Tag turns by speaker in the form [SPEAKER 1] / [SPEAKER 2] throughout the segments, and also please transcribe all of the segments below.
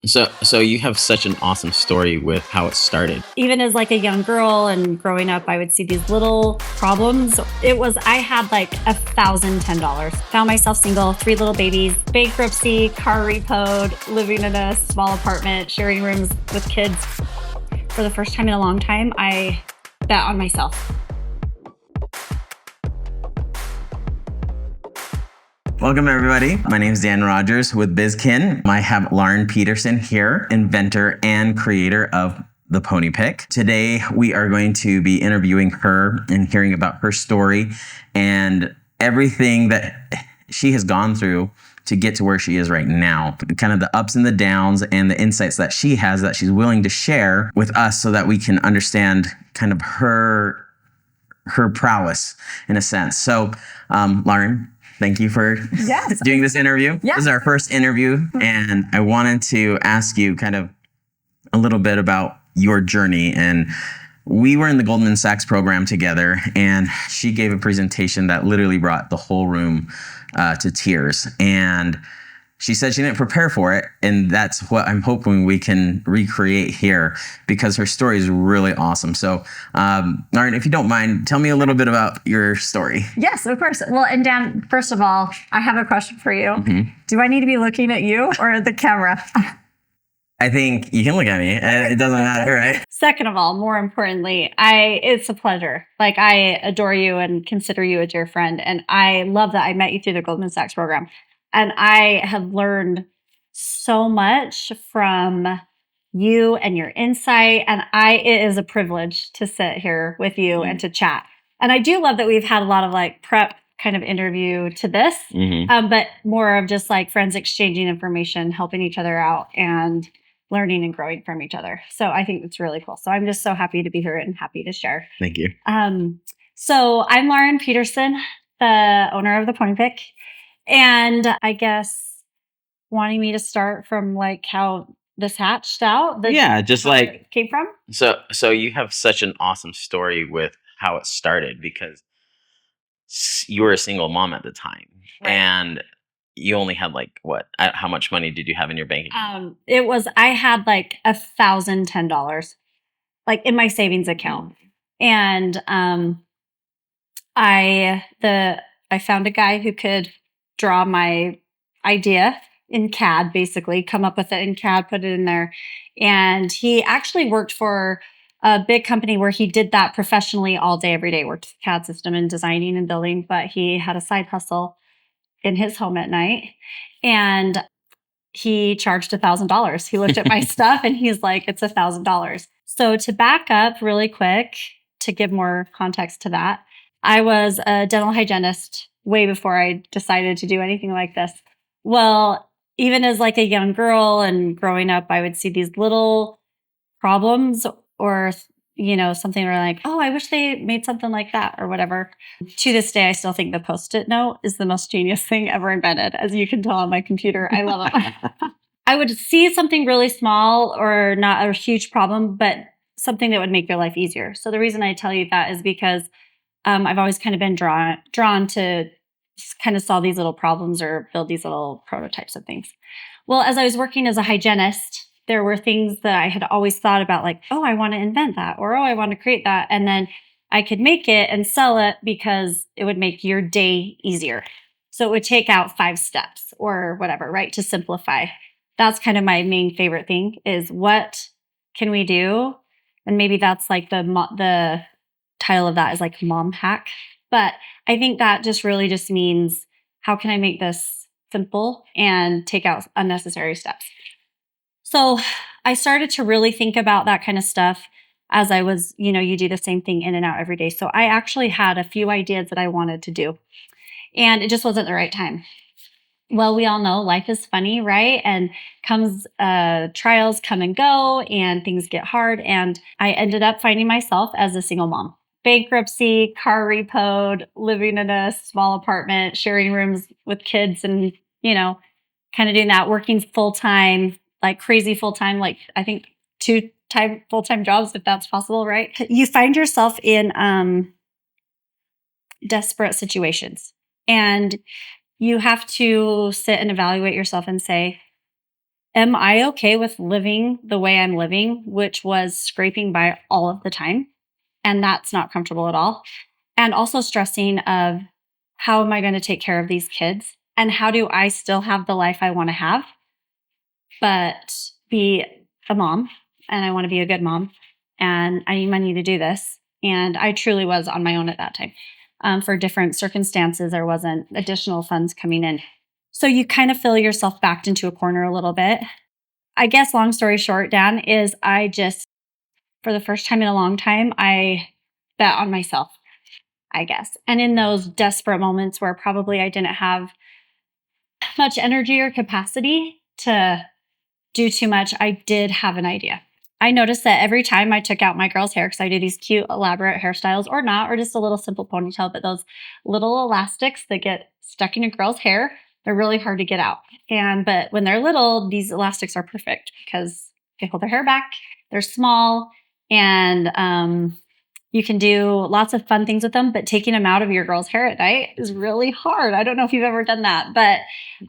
[SPEAKER 1] So you have such an awesome story with how it started.
[SPEAKER 2] Even as like a young girl and growing up, I would see these little problems. I had like $1,010. Found myself single, 3 little babies, bankruptcy, car repoed, living in a small apartment, sharing rooms with kids. For the first time in a long time, I bet on myself.
[SPEAKER 1] Welcome, everybody. My name is Dan Rogers with BizKin. I have Lauren Peterson here, inventor and creator of the Pony Pick. Today, we are going to be interviewing her and hearing about her story and everything that she has gone through to get to where she is right now. Kind of the ups and the downs and the insights that she has that she's willing to share with us so that we can understand kind of her prowess in a sense. So, Lauren, thank you for doing this interview.
[SPEAKER 2] Yeah.
[SPEAKER 1] This is our first interview, and I wanted to ask you kind of a little bit about your journey. And we were in the Goldman Sachs program together, and she gave a presentation that literally brought the whole room to tears. And she said she didn't prepare for it, and that's what I'm hoping we can recreate here because her story is really awesome. So, Lauren, if you don't mind, tell me a little bit about your story.
[SPEAKER 2] Yes, of course. Well, and Dan, first of all, I have a question for you.
[SPEAKER 1] Mm-hmm.
[SPEAKER 2] Do I need to be looking at you or the camera?
[SPEAKER 1] I think you can look at me. It doesn't matter, right?
[SPEAKER 2] Second of all, more importantly, it's a pleasure. Like, I adore you and consider you a dear friend. And I love that I met you through the Goldman Sachs program. And I have learned so much from you and your insight. And it is a privilege to sit here with you and to chat. And I do love that we've had a lot of like prep kind of interview to this, but more of just like friends exchanging information, helping each other out and learning and growing from each other. So I think it's really cool. So I'm just so happy to be here and happy to share.
[SPEAKER 1] Thank you.
[SPEAKER 2] So I'm Lauren Peterson, the owner of the Pony Pick. And I guess wanting me to start from like how this hatched out.
[SPEAKER 1] Just
[SPEAKER 2] how
[SPEAKER 1] like
[SPEAKER 2] it came from.
[SPEAKER 1] so you have such an awesome story with how it started because you were a single mom at the time,
[SPEAKER 2] Right.
[SPEAKER 1] and you only had like what? How much money did you have in your bank account?
[SPEAKER 2] I had like $1,010 like in my savings account. And I found a guy who could draw my idea in CAD, basically come up with it in CAD, put it in there. And he actually worked for a big company where he did that professionally all day, every day, worked the CAD system and designing and building, but he had a side hustle in his home at night. And he charged $1,000. He looked at my stuff and he's like, it's $1,000. So to back up really quick, to give more context to that, I was a dental hygienist way before I decided to do anything like this. Well, even as like a young girl and growing up, I would see these little problems or, something where like, oh, I wish they made something like that or whatever. To this day, I still think the Post-it note is the most genius thing ever invented. As you can tell on my computer, I love it. I would see something really small or not a huge problem, but something that would make your life easier. So the reason I tell you that is because I've always kind of been drawn to kind of solve these little problems or build these little prototypes of things. Well, as I was working as a hygienist, there were things that I had always thought about, like, oh, I want to invent that, or oh, I want to create that. And then I could make it and sell it because it would make your day easier. So it would take out 5 steps or whatever, right? To simplify. That's kind of my main favorite thing is what can we do? And maybe that's like the title of that is like mom hack. But I think that just really just means how can I make this simple and take out unnecessary steps? So I started to really think about that kind of stuff as I was, you do the same thing in and out every day. So I actually had a few ideas that I wanted to do, and it just wasn't the right time. Well, we all know life is funny, right? And trials come and go and things get hard. And I ended up finding myself as a single mom. Bankruptcy, car repoed, living in a small apartment, sharing rooms with kids and, kind of doing that, working full-time, like crazy full-time, like I think 2 full-time jobs, if that's possible, right? You find yourself in desperate situations and you have to sit and evaluate yourself and say, am I okay with living the way I'm living, which was scraping by all of the time? And that's not comfortable at all. And also stressing of how am I going to take care of these kids? And how do I still have the life I want to have, but be a mom? And I want to be a good mom. And I need money to do this. And I truly was on my own at that time. For different circumstances, there wasn't additional funds coming in. So you kind of feel yourself backed into a corner a little bit. I guess, long story short, Dan, is I just, for the first time in a long time, I bet on myself, I guess. And in those desperate moments where probably I didn't have much energy or capacity to do too much, I did have an idea. I noticed that every time I took out my girl's hair, because I do these cute, elaborate hairstyles, or not, or just a little simple ponytail, but those little elastics that get stuck in a girl's hair, they're really hard to get out. But when they're little, these elastics are perfect because they hold their hair back, they're small, and you can do lots of fun things with them. But taking them out of your girl's hair at night is really hard. I don't know if you've ever done that, but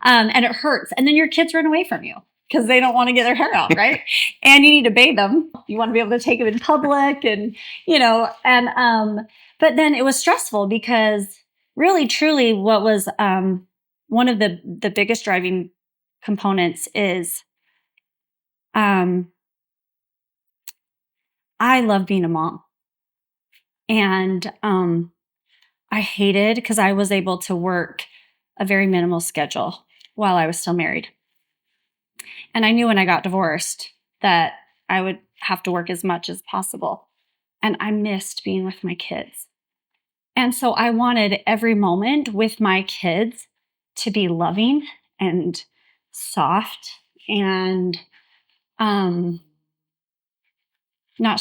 [SPEAKER 2] and it hurts. And then your kids run away from you because they don't want to get their hair out, right? And you need to bathe them. You want to be able to take them in public, and but then it was stressful because really, truly, what was one of the biggest driving components is I love being a mom. And I hated because I was able to work a very minimal schedule while I was still married. And I knew when I got divorced that I would have to work as much as possible. And I missed being with my kids. And so I wanted every moment with my kids to be loving and soft and not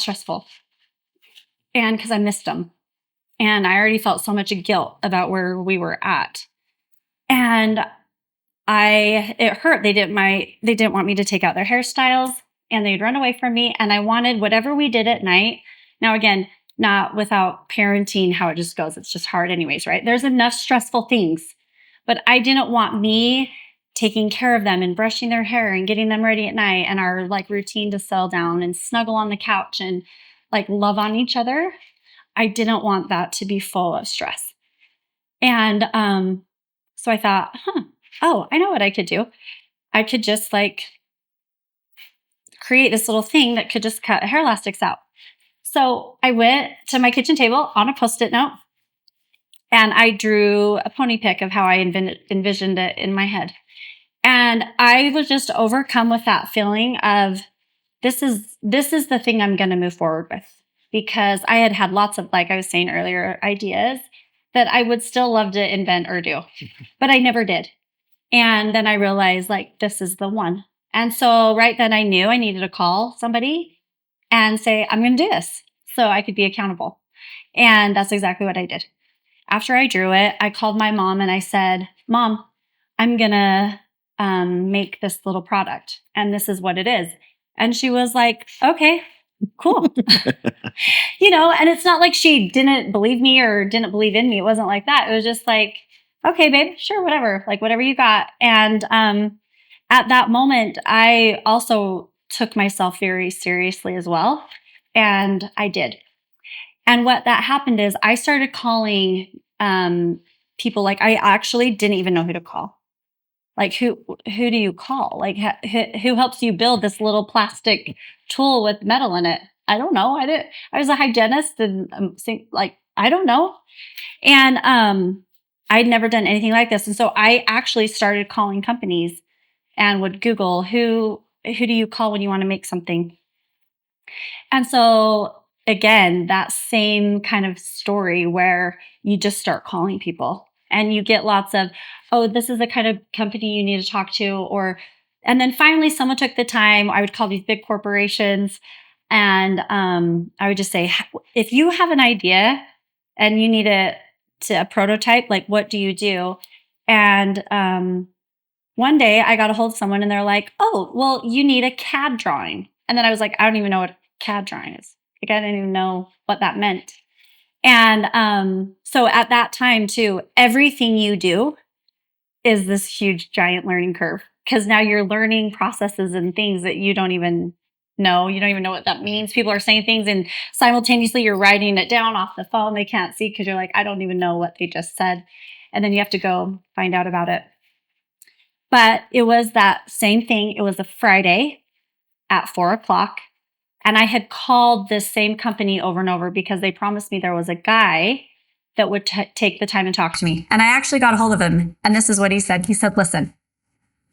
[SPEAKER 2] stressful. And because I missed them. And I already felt so much guilt about where we were at. And it hurt. They didn't want me to take out their hairstyles, and they'd run away from me. And I wanted whatever we did at night. Now, again, not without parenting, how it just goes. It's just hard anyways, right? There's enough stressful things, but I didn't want me taking care of them and brushing their hair and getting them ready at night and our routine to settle down and snuggle on the couch and love on each other. I didn't want that to be full of stress. And so I thought, I know what I could do. I could just create this little thing that could just cut hair elastics out. So I went to my kitchen table on a Post-it note, and I drew a pony pick of how I envisioned it in my head. And I was just overcome with that feeling of this is the thing I'm going to move forward with. Because I had lots of, like I was saying earlier, ideas that I would still love to invent or do, but I never did. And then I realized this is the one. And so right then I knew I needed to call somebody and say, I'm going to do this so I could be accountable. And that's exactly what I did. After I drew it, I called my mom and I said, Mom, I'm going to make this little product, and this is what it is. And she was like, okay, cool. And it's not like she didn't believe me or didn't believe in me. It wasn't like that. It was just okay, babe, sure, whatever, whatever you got. And at that moment, I also took myself very seriously as well. And I did. And what that happened is I started calling people. I actually didn't even know who to call. Who do you call? Who helps you build this little plastic tool with metal in it? I don't know. I was a hygienist, and I don't know. And I'd never done anything like this. And so I actually started calling companies and would Google who do you call when you want to make something. And so again, that same kind of story where you just start calling people. And you get lots of, this is the kind of company you need to talk to. And then finally someone took the time. I would call these big corporations, and I would just say, if you have an idea and you need a prototype, what do you do? And one day I got a hold of someone and they're like, oh, well, you need a CAD drawing. And then I was like, I don't even know what a CAD drawing is. I didn't even know what that meant. And so at that time too, everything you do is this huge, giant learning curve. because now you're learning processes and things that you don't even know. You don't even know what that means. People are saying things and simultaneously you're writing it down off the phone. They can't see because you're like, I don't even know what they just said. And then you have to go find out about it. But it was that same thing. It was a Friday at 4:00. And I had called this same company over and over because they promised me there was a guy that would take the time and talk to me. And I actually got a hold of him. And this is what he said. He said, listen,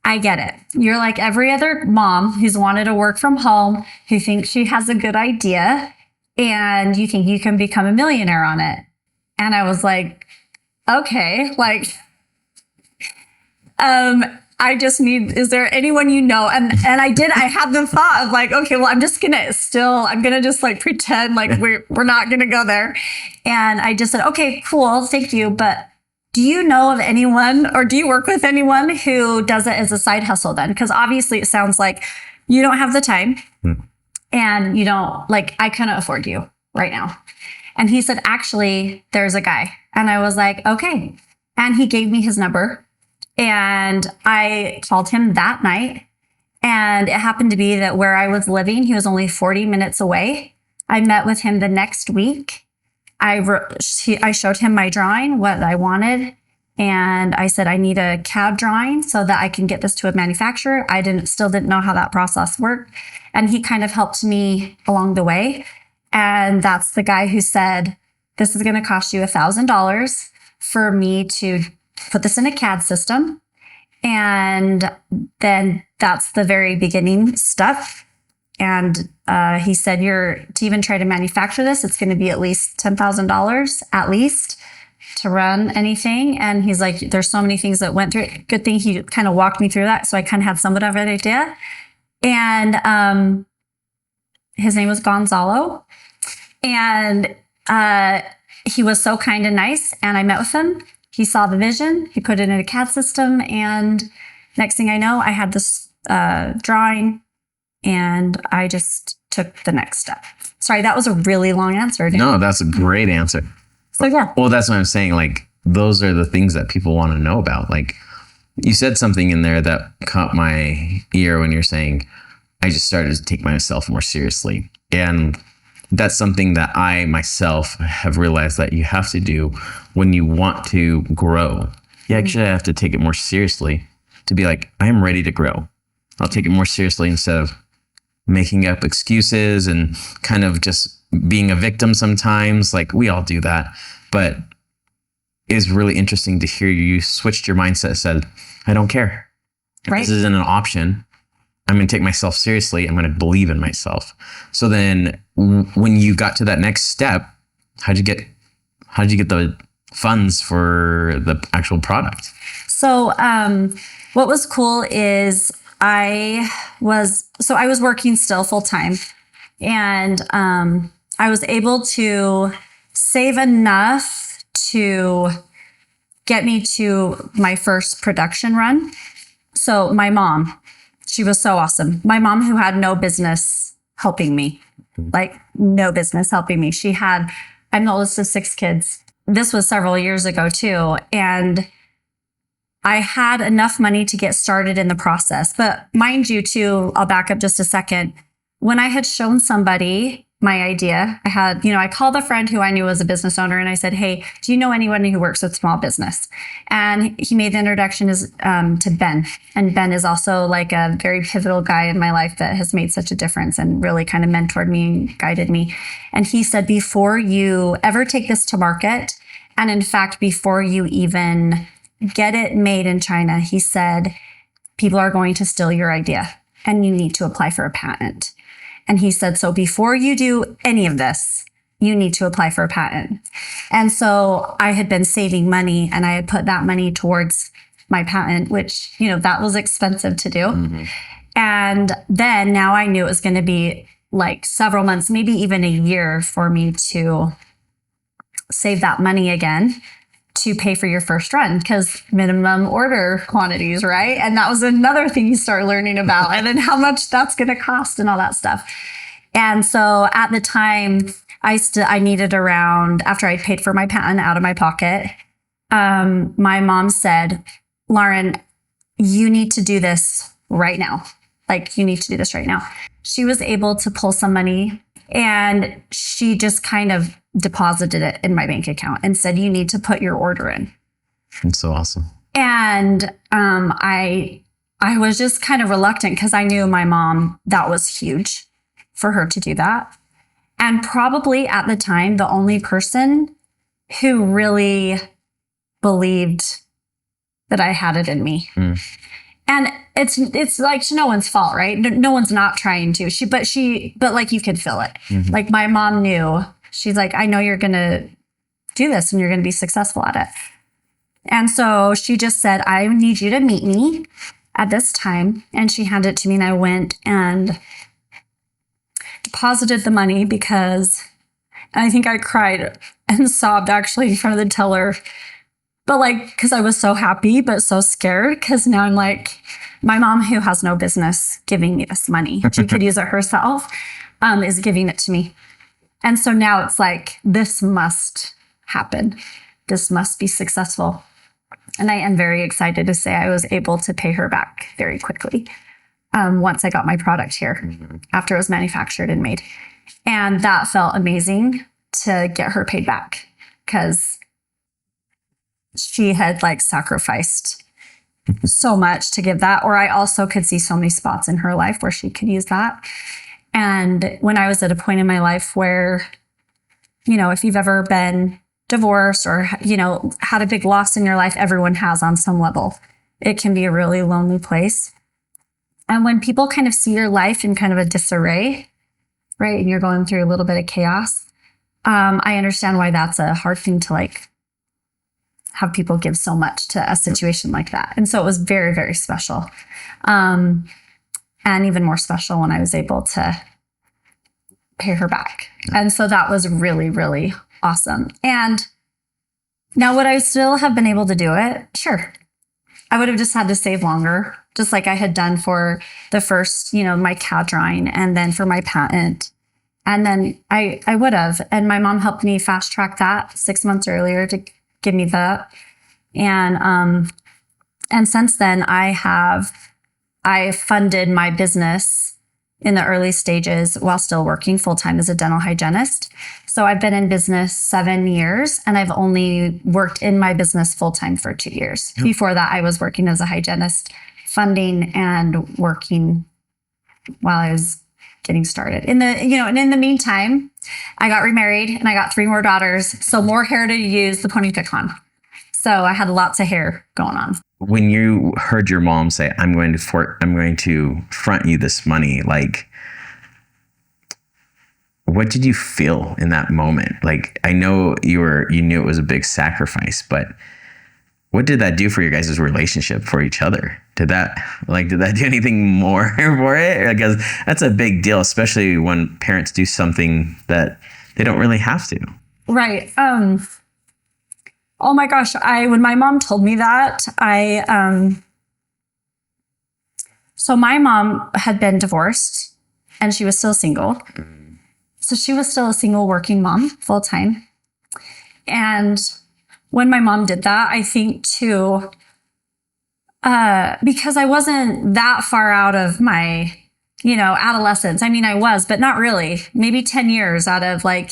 [SPEAKER 2] I get it. You're like every other mom who's wanted to work from home, who thinks she has a good idea, and you think you can become a millionaire on it. And I was like, okay, like, I just need, is there anyone you know? And I had the thought of like, okay, well, I'm gonna just like pretend like we're not gonna go there. And I just said, okay, cool, thank you. But do you know of anyone, or do you work with anyone who does it as a side hustle then? Because obviously it sounds like you don't have the time and you don't, like, I couldn't afford you right now. And he said, actually, there's a guy. And I was like, okay. And he gave me his number. And I called him that night. And it happened to be that where I was living, he was only 40 minutes away. I met with him the next week. I showed him my drawing, what I wanted. And I said, I need a CAD drawing so that I can get this to a manufacturer. I still didn't know how that process worked. And he kind of helped me along the way. And that's the guy who said, this is going to cost you $1,000 for me to put this in a CAD system. And then that's the very beginning stuff. And he said, to even try to manufacture this, it's going to be at least $10,000 at least to run anything. And he's like, there's so many things that went through it. Good thing he kind of walked me through that. So I kind of had somewhat of an idea. And his name was Gonzalo. And he was so kind and nice. And I met with him. He saw the vision. He put it in a CAD system. And next thing I know, I had this drawing. And I just took the next step. Sorry, that was a really long answer.
[SPEAKER 1] No, that's a great answer.
[SPEAKER 2] So yeah.
[SPEAKER 1] Well, that's what I'm saying. Like, those are the things that people want to know about. Like, you said something in there that caught my ear when you're saying, I just started to take myself more seriously. And that's something that I myself have realized that you have to do when you want to grow. You actually have to take it more seriously to be like, I am ready to grow. I'll take it more seriously instead of making up excuses and kind of just being a victim sometimes. Like, we all do that. But it's really interesting to hear you switched your mindset, said, I don't care. If
[SPEAKER 2] Right.
[SPEAKER 1] this isn't an option, I'm going to take myself seriously. I'm going to believe in myself. So then when you got to that next step, how'd you get the funds for the actual product?
[SPEAKER 2] So what was cool is I was working still full time, and I was able to save enough to get me to my first production run. So my mom, she was so awesome. My mom, who had no business helping me, like no business helping me. I'm the oldest of 6 kids. This was several years ago too. And I had enough money to get started in the process. But mind you too, I'll back up just a second. When I had shown somebody my idea, I called a friend who I knew was a business owner and I said, hey, do you know anyone who works with small business? And he made the introduction to Ben. And Ben is also like a very pivotal guy in my life that has made such a difference and really kind of mentored me and guided me. And he said, before you ever take this to market, and in fact, before you even get it made in China, he said, people are going to steal your idea and you need to apply for a patent. And he said, so before you do any of this, you need to apply for a patent. And so I had been saving money and I had put that money towards my patent, which, that was expensive to do. Mm-hmm. And then now I knew it was going to be like several months, maybe even a year for me to save that money again to pay for your first run, because minimum order quantities, right? And that was another thing you start learning about, and then how much that's going to cost and all that stuff. And so at the time, I needed around, after I paid for my patent out of my pocket, my mom said, Lauren, you need to do this right now. Like, you need to do this right now. She was able to pull some money, and she just kind of deposited it in my bank account and said, you need to put your order in.
[SPEAKER 1] That's so awesome.
[SPEAKER 2] And I was just kind of reluctant because I knew my mom, that was huge for her to do that. And probably at the time, the only person who really believed that I had it in me. And it's like no one's fault, right? No one's not trying to. But like, you could feel it. Like, my mom knew. She's like, I know you're gonna do this and you're gonna be successful at it. And so she just said, I need you to meet me at this time. And she handed it to me, and I went and deposited the money because I think I cried and sobbed actually in front of the teller. But like, because I was so happy, but so scared, because now I'm like, my mom, who has no business giving me this money, she could use it herself, is giving it to me. And so now it's like, this must happen. This must be successful. And I am very excited to say I was able to pay her back very quickly once I got my product here, after it was manufactured and made. And that felt amazing to get her paid back, because she had like sacrificed so much to give that. Or I also could see so many spots in her life where she could use that. And when I was at a point in my life where, if you've ever been divorced or, had a big loss in your life, everyone has on some level. It can be a really lonely place. And when people kind of see your life in kind of a disarray, right, and you're going through a little bit of chaos, I understand why that's a hard thing to like have people give so much to a situation like that. And so it was very, very special. And even more special when I was able to pay her back. And so that was really, really awesome. And now, would I still have been able to do it? Sure. I would have just had to save longer, just like I had done for the first, my CAD drawing, and then for my patent. And then I would have. And my mom helped me fast track that 6 months earlier to give me that. And since then I funded my business in the early stages while still working full-time as a dental hygienist. So I've been in business 7 years, and I've only worked in my business full-time for 2 years. Before that, I was working as a hygienist, funding and working while I was getting started. And in the meantime, I got remarried and I got 3 more daughters. So more hair to use the pony pick on. So I had lots of hair going on.
[SPEAKER 1] When you heard your mom say, I'm going to front you this money, like, what did you feel in that moment? Like, I know you knew it was a big sacrifice, but what did that do for your guys' relationship for each other? Did that do anything more for it? Because that's a big deal, especially when parents do something that they don't really have to.
[SPEAKER 2] Right. Oh my gosh. When my mom told me that, so my mom had been divorced and she was still single. So she was still a single working mom full time. And when my mom did that, I think too, because I wasn't that far out of my, adolescence. I mean, I was, but not really. Maybe 10 years out of like,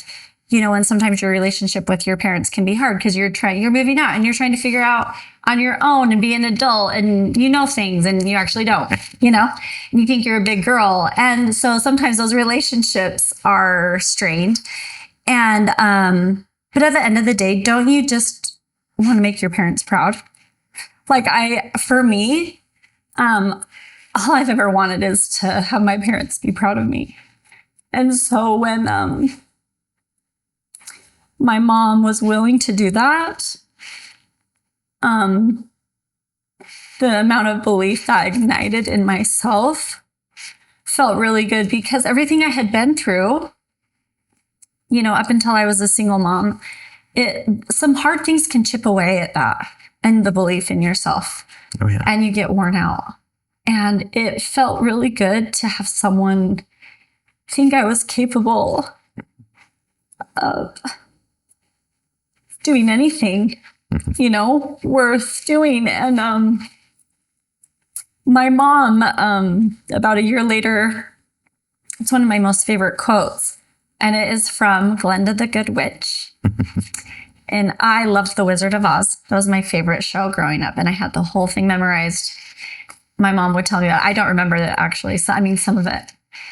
[SPEAKER 2] and sometimes your relationship with your parents can be hard because you're moving out and you're trying to figure out on your own and be an adult, and things and you actually don't, and you think you're a big girl. And so sometimes those relationships are strained. And, but at the end of the day, don't you just want to make your parents proud? Like for me, all I've ever wanted is to have my parents be proud of me. And so when, my mom was willing to do that, the amount of belief that ignited in myself felt really good, because everything I had been through, up until I was a single mom, some hard things can chip away at that and the belief in yourself.
[SPEAKER 1] Oh, yeah.
[SPEAKER 2] And you get worn out. And it felt really good to have someone think I was capable of doing anything, worth doing. And
[SPEAKER 3] My mom, about a year later, it's one of my most favorite quotes, and it is from Glinda the Good Witch. And I loved The Wizard of Oz. That was my favorite show growing up, and I had the whole thing memorized. My mom would tell me that. I don't remember it actually. So, I mean, some of it.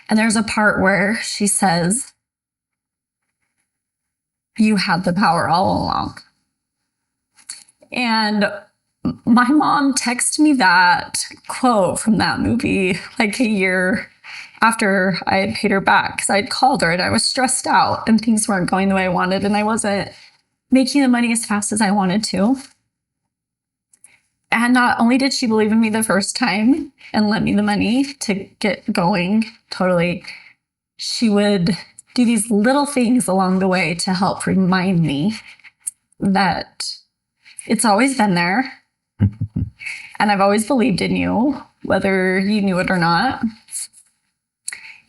[SPEAKER 3] And there's a part where she says, "You had the power all along." And my mom texted me that quote from that movie like a year after I had paid her back, because I'd called her and I was stressed out and things weren't going the way I wanted and I wasn't making the money as fast as I wanted to. And not only did she believe in me the first time and lend me the money to get going totally, she would do these little things along the way to help remind me that it's always been there. And I've always believed in you, whether you knew it or not.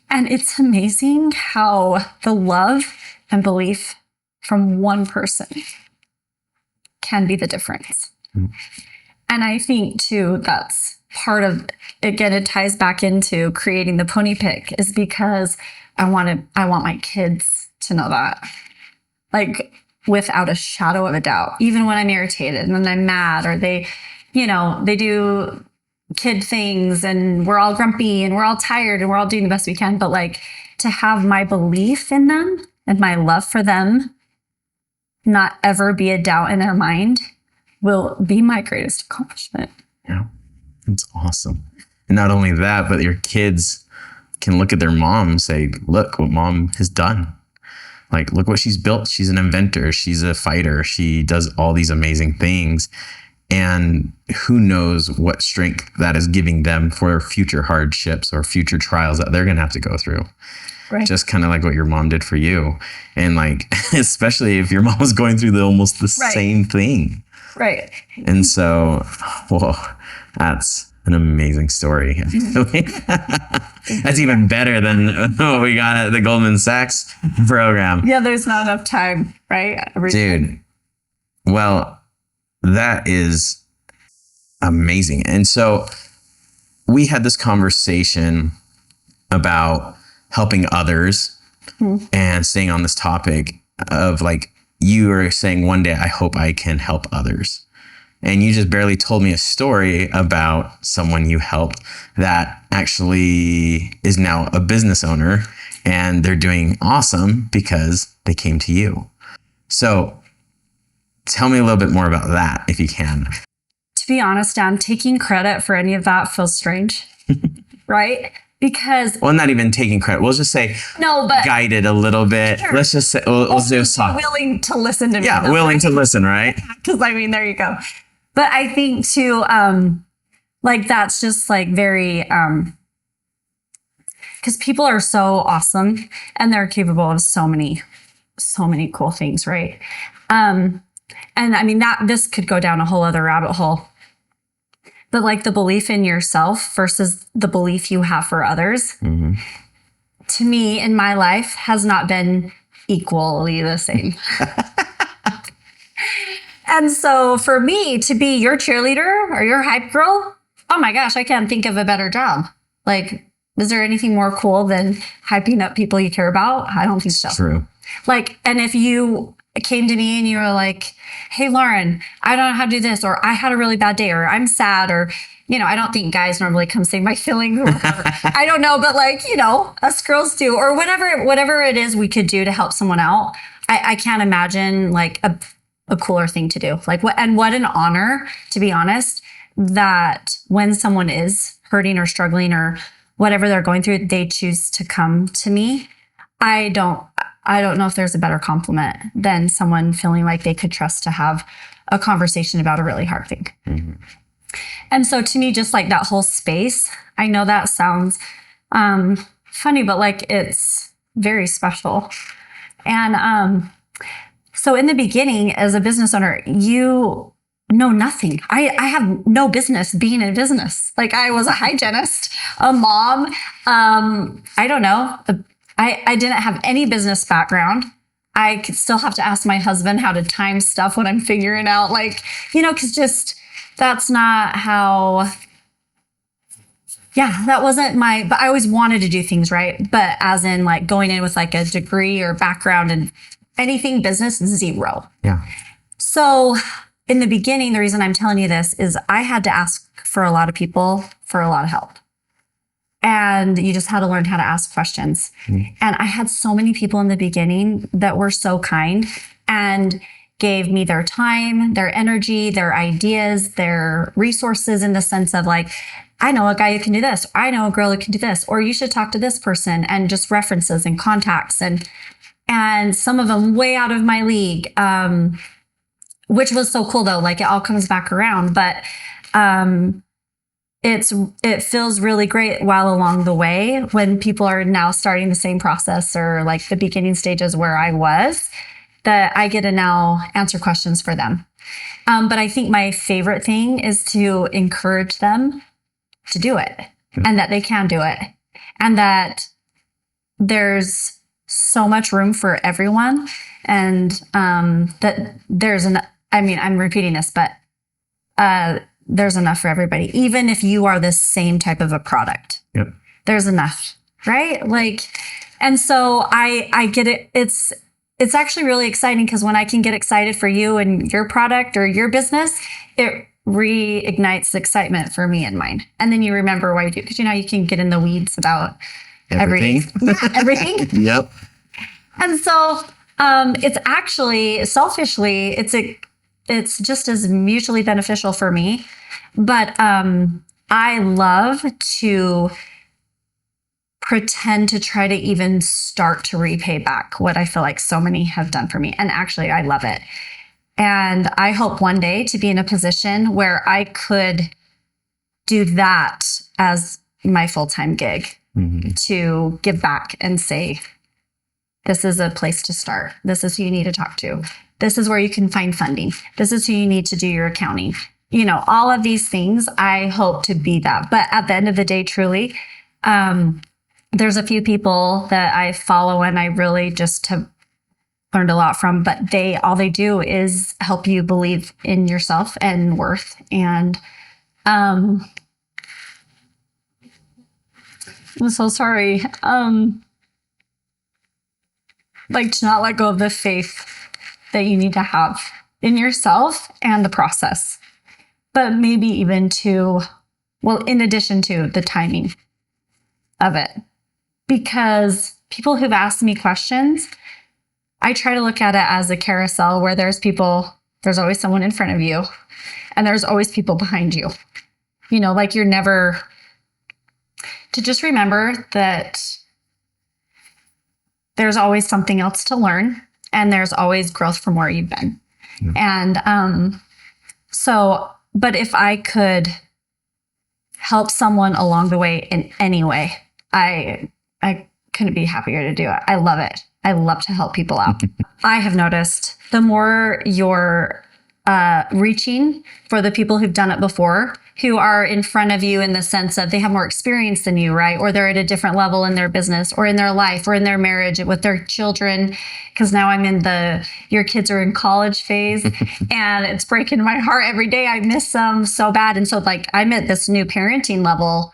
[SPEAKER 3] And it's amazing how the love and belief from one person can be the difference. Mm. And I think, too, that's part of, again, it ties back into creating the pony pick, is because I want my kids to know that. Like, without a shadow of a doubt, even when I'm irritated and I'm mad, or they do kid things and we're all grumpy and we're all tired and we're all doing the best we can. But like, to have my belief in them and my love for them not ever be a doubt in their mind will be my greatest accomplishment.
[SPEAKER 1] Yeah, that's awesome. And not only that, but your kids can look at their mom and say, look what mom has done. Like, look what she's built. She's an inventor. She's a fighter. She does all these amazing things. And who knows what strength that is giving them for future hardships or future trials that they're going to have to go through. Right. Just kind of like what your mom did for you. And like, especially if your mom was going through almost the same thing.
[SPEAKER 3] Right.
[SPEAKER 1] And so, whoa, that's an amazing story. That's even better than what we got at the Goldman Sachs program.
[SPEAKER 3] Yeah, there's not enough time, right?
[SPEAKER 1] Dude, well, that is amazing. And so we had this conversation about helping others and staying on this topic of like, you were saying one day, I hope I can help others. And you just barely told me a story about someone you helped that actually is now a business owner and they're doing awesome because they came to you. So tell me a little bit more about that, if you can.
[SPEAKER 3] To be honest, Dan, taking credit for any of that feels strange, right? Because...
[SPEAKER 1] Well, not even taking credit. We'll just say guided a little bit. Sure. Let's just say, we'll do soft.
[SPEAKER 3] Willing to listen to me.
[SPEAKER 1] Yeah, willing to listen, right?
[SPEAKER 3] Because I mean, there you go. But I think too, like that's just like very, because people are so awesome and they're capable of so many cool things, right? And I mean, this could go down a whole other rabbit hole. But like the belief in yourself versus the belief you have for others, to me in my life has not been equally the same. And so for me to be your cheerleader or your hype girl, oh my gosh, I can't think of a better job. Like, is there anything more cool than hyping up people you care about? I don't think so.
[SPEAKER 1] True.
[SPEAKER 3] Like, and if you came to me and you were like, hey, Lauren, I don't know how to do this, or I had a really bad day, or I'm sad, or, I don't think guys normally come say my feelings or whatever. I don't know, but like, us girls do, or whatever it is we could do to help someone out. I can't imagine like a cooler thing to do. Like what an honor, to be honest, that when someone is hurting or struggling or whatever they're going through, they choose to come to me. I don't know if there's a better compliment than someone feeling like they could trust to have a conversation about a really hard thing. Mm-hmm. And so to me, just like that whole space, I know that sounds funny, but like it's very special. And so in the beginning, as a business owner, you know nothing. I have no business being in business. Like I was a hygienist, a mom. I don't know. I didn't have any business background. I could still have to ask my husband how to time stuff when I'm figuring out, like, because just that's not how yeah, that wasn't but I always wanted to do things right. But as in like going in with like a degree or background and anything business, zero.
[SPEAKER 1] Yeah.
[SPEAKER 3] So in the beginning, the reason I'm telling you this is I had to ask for a lot of people for a lot of help. And you just had to learn how to ask questions. And I had so many people in the beginning that were so kind and gave me their time, their energy, their ideas, their resources in the sense of like, I know a guy who can do this. I know a girl who can do this, or you should talk to this person, and just references and contacts and some of them way out of my league, which was so cool though. Like it all comes back around, but it feels really great while along the way when people are now starting the same process or like the beginning stages where I was, that I get to now answer questions for them. But I think my favorite thing is to encourage them to do it and that they can do it and that there's so much room for everyone and that I'm repeating this, but there's enough for everybody. Even if you are the same type of a product, there's enough, right? Like, and so I get it. It's actually really exciting because when I can get excited for you and your product or your business, it reignites excitement for me and mine. And then you remember why you do, because you can get in the weeds about everything. Everything.
[SPEAKER 1] Yep.
[SPEAKER 3] And so it's actually selfishly, it's just as mutually beneficial for me. But I love to pretend to try to even start to repay back what I feel like so many have done for me. And actually, I love it. And I hope one day to be in a position where I could do that as my full-time gig, to give back and say, this is a place to start. This is who you need to talk to. This is where you can find funding. This is who you need to do your accounting. All of these things, I hope to be that. But at the end of the day, truly, there's a few people that I follow and I really just have learned a lot from, but all they do is help you believe in yourself and worth. And I'm so sorry. Like to not let go of the faith that you need to have in yourself and the process, but maybe even in addition to the timing of it, because people who've asked me questions, I try to look at it as a carousel where there's always someone in front of you and there's always people behind you, like you're never, to just remember that there's always something else to learn and there's always growth from where you've been. And but if I could help someone along the way in any way, I couldn't be happier to do it. I love it. I love to help people out. I have noticed the more you're reaching for the people who've done it before, who are in front of you in the sense of they have more experience than you, right? Or they're at a different level in their business or in their life or in their marriage with their children. Because now I'm in your kids are in college phase and it's breaking my heart every day. I miss them so bad. And so like I'm at this new parenting level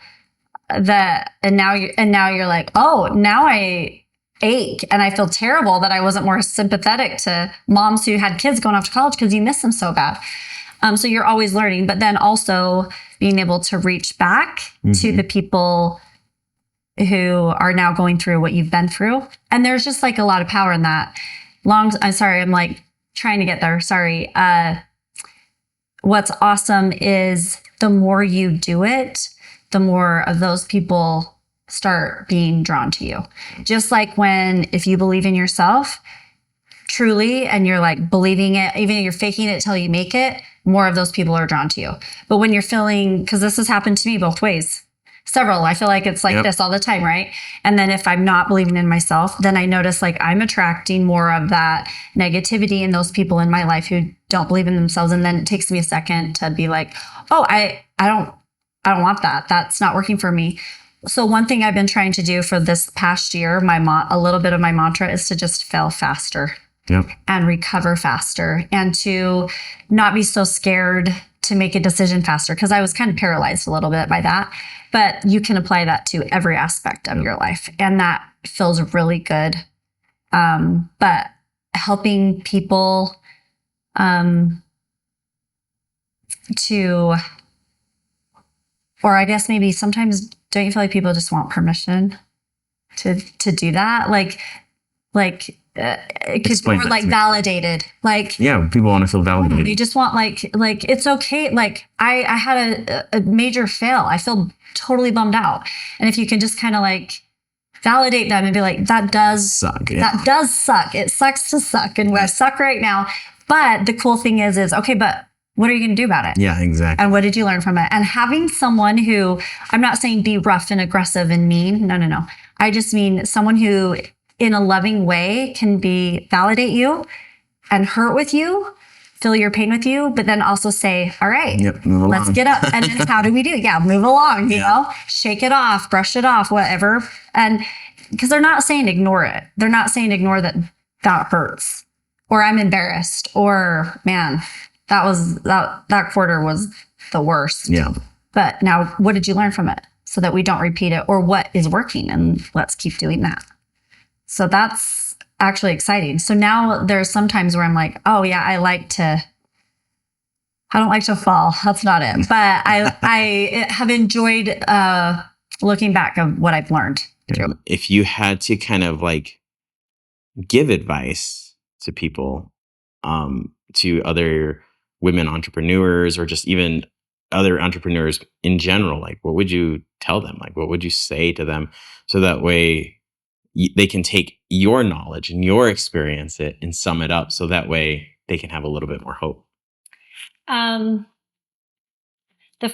[SPEAKER 3] and now you're like, oh, now I ache and I feel terrible that I wasn't more sympathetic to moms who had kids going off to college because you miss them so bad. So you're always learning, but then also being able to reach back to the people who are now going through what you've been through. And there's just like a lot of power in that. I'm sorry, I'm like trying to get there. Sorry. What's awesome is the more you do it, the more of those people start being drawn to you. Just like if you believe in yourself truly and you're like believing it, even if you're faking it till you make it, more of those people are drawn to you. But when you're feeling, because this has happened to me both ways, several, I feel like it's like this all the time, right? And then if I'm not believing in myself, then I notice like I'm attracting more of that negativity in those people in my life who don't believe in themselves. And then it takes me a second to be like, oh, I don't want that. That's not working for me. So one thing I've been trying to do for this past year, a little bit of my mantra is to just fail faster and recover faster and to not be so scared to make a decision faster, because I was kind of paralyzed a little bit by that. But you can apply that to every aspect of your life, and that feels really good. But helping people to, or I guess maybe sometimes, don't you feel like people just want permission to do that? Because
[SPEAKER 1] Explain
[SPEAKER 3] we're
[SPEAKER 1] that
[SPEAKER 3] like
[SPEAKER 1] to me.
[SPEAKER 3] validated. Like,
[SPEAKER 1] Yeah, people want to feel
[SPEAKER 3] they
[SPEAKER 1] validated.
[SPEAKER 3] just want like it's okay. Like I had a major fail. I feel totally bummed out. And if you can just kind of like validate them and be like, that does
[SPEAKER 1] Suck. Yeah.
[SPEAKER 3] that does suck. It sucks to suck, and we suck right now. But the cool thing is okay, but what are you going to do about it?
[SPEAKER 1] Yeah, exactly.
[SPEAKER 3] And what did you learn from it? And having someone who, I'm not saying be rough and aggressive and mean. No. I just mean someone who in a loving way can validate you and hurt with you, feel your pain with you, but then also say, all right, let's get up. And then how do we do? Yeah, move along, you know, shake it off, brush it off, whatever. And because they're not saying ignore it. They're not saying ignore that hurts, or I'm embarrassed, or man, that quarter was the worst.
[SPEAKER 1] Yeah.
[SPEAKER 3] But now what did you learn from it so that we don't repeat it, or what is working, and let's keep doing that. So that's actually exciting. So now there's some times where I'm like, oh yeah, I don't like to fall. That's not it. But I have enjoyed looking back of what I've learned.
[SPEAKER 1] If you had to kind of like give advice to people, to other women entrepreneurs, or just even other entrepreneurs in general, like what would you tell them? Like what would you say to them so that way they can take your knowledge and your experience and sum it up, so that way they can have a little bit more hope?
[SPEAKER 2] The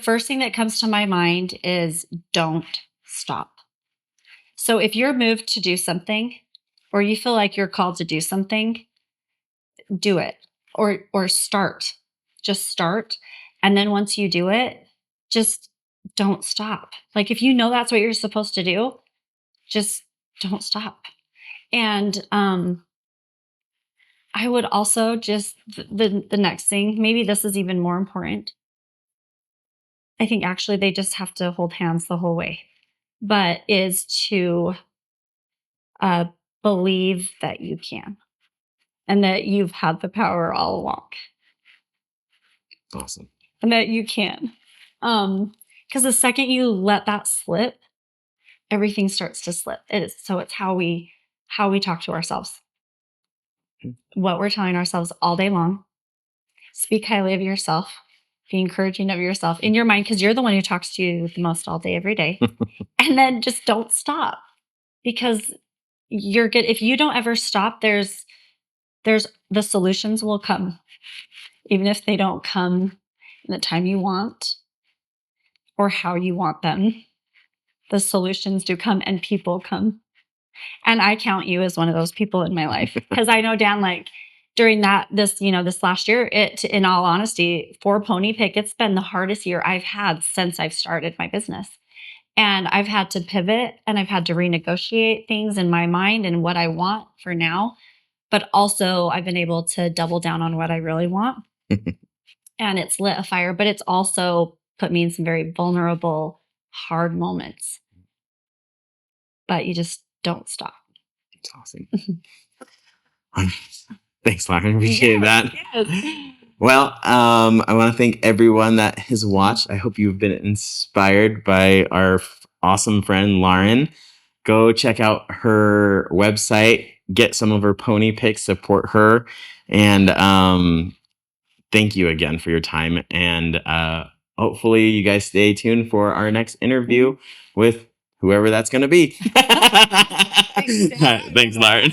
[SPEAKER 2] first thing that comes to my mind is don't stop. So if you're moved to do something, or you feel like you're called to do something, do it, or start. Just start. And then once you do it, just don't stop. Like if you know that's what you're supposed to do, just don't stop. And I would also just, the next thing, maybe this is even more important. I think actually they just have to hold hands the whole way, but is to believe that you can, and that you've had the power all along.
[SPEAKER 1] Awesome.
[SPEAKER 2] And that you can. Because the second you let that slip, everything starts to slip. It's how we talk to ourselves. What we're telling ourselves all day long. Speak highly of yourself. Be encouraging of yourself in your mind, because you're the one who talks to you the most all day, every day. And then just don't stop, because you're good. If you don't ever stop, there's the solutions will come, even if they don't come in the time you want or how you want them. The solutions do come, and people come. And I count you as one of those people in my life, because I know, Dan, like during this last year, in all honesty, for Pony Pick, it's been the hardest year I've had since I've started my business. And I've had to pivot, and I've had to renegotiate things in my mind and what I want for now. But also I've been able to double down on what I really want. And it's lit a fire, but it's also put me in some very vulnerable, hard moments. But you just don't stop.
[SPEAKER 1] It's awesome. Thanks, Lauren. Appreciate that.
[SPEAKER 2] Yes.
[SPEAKER 1] Well, I want to thank everyone that has watched. I hope you've been inspired by our awesome friend, Lauren. Go check out her website, get some of her pony picks, support her. And thank you again for your time. And hopefully you guys stay tuned for our next interview with whoever that's going to be. Thanks, Lauren.